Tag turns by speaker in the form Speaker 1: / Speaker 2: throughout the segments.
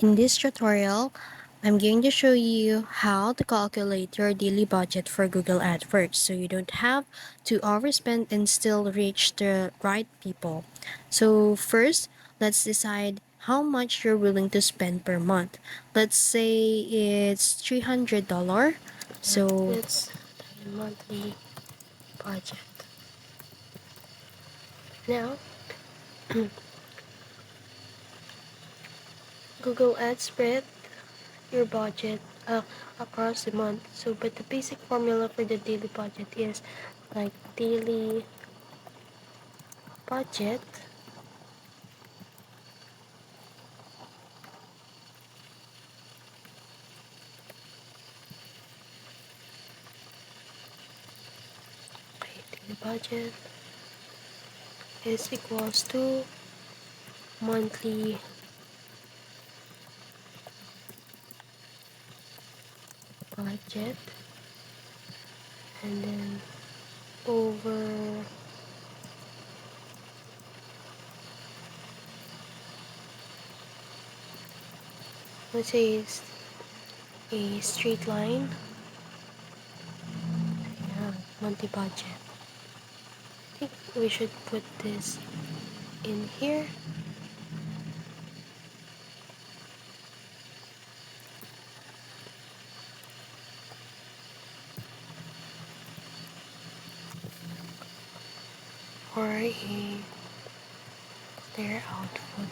Speaker 1: In this tutorial, I'm going to show you how to calculate your daily budget for Google AdWords so you don't have to overspend and still reach the right people. So first, let's decide how much you're willing to spend per month. Let's say it's $300. So
Speaker 2: That's the monthly budget. Now, Google Ads spread your budget across the month. So, but the basic formula for the daily budget is like daily budget daily budget is equals to monthly budget and then over let's say it's a straight line. Yeah, monthly budget. I think we should put this in here. Or a clear output.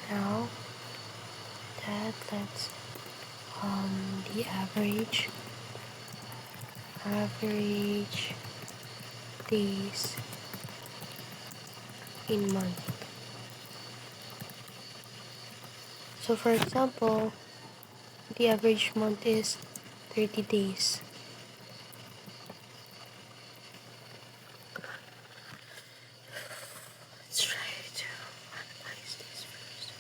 Speaker 2: Now that let's the average days in month. So for example, the average month is 30 days. Let's try to analyze this first.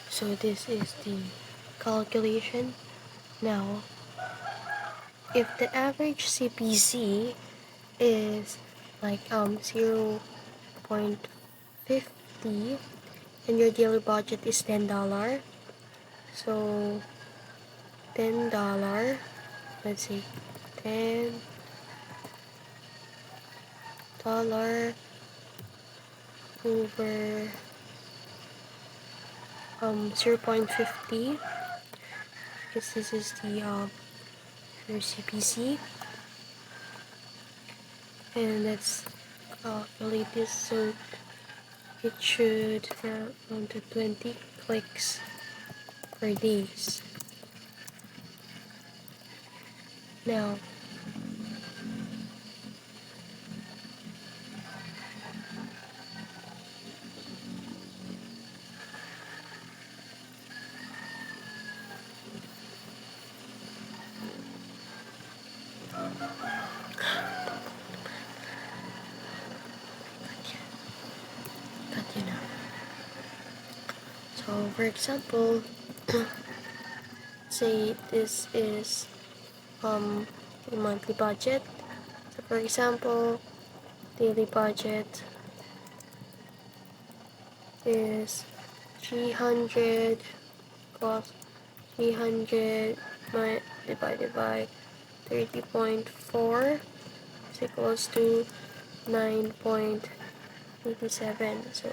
Speaker 2: So this is the calculation. Now, if the average CPC is like 0.50 and your daily budget is $10, so $10, let's see, $10 over 0.50, because this is the your CPC, and let's calculate this. So it should amount to 20 clicks per days. Now, cut you now. So for example, say this is a monthly budget. So for example, daily budget is 300 plus 300 divided by 30.4 is equals to 9.87. So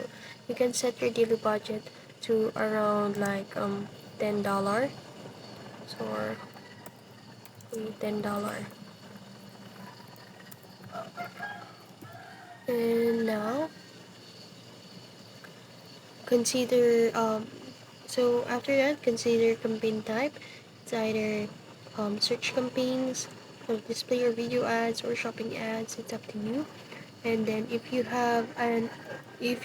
Speaker 2: you can set your daily budget to around like $10. So or $10. And now consider so after that, consider campaign type. It's either search campaigns, or display or video ads, or shopping ads. It's up to you. And then if you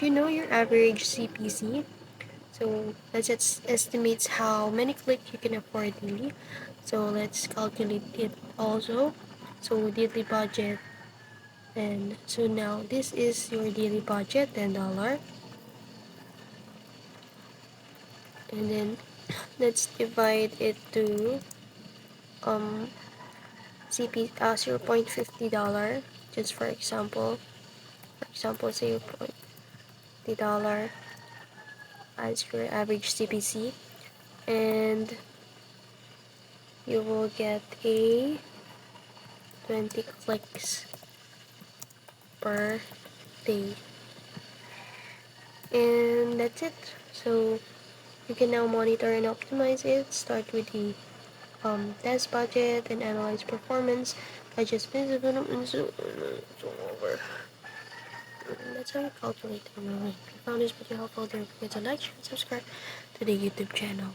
Speaker 2: know your average CPC, so let's estimate how many clicks you can afford daily. So let's calculate it also. So daily budget And so now this is your daily budget, $10. And then let's divide it to um CP 0.50 just for example. For example, $0.50 as your average CPC, and you will get a 20 clicks per day. And that's it. So you can now monitor and optimize it. Start with the test budget and analyze performance. I just missed a bit over. That's how you calculate the amount. If you found this video helpful, don't forget to like, share, and subscribe to the YouTube channel.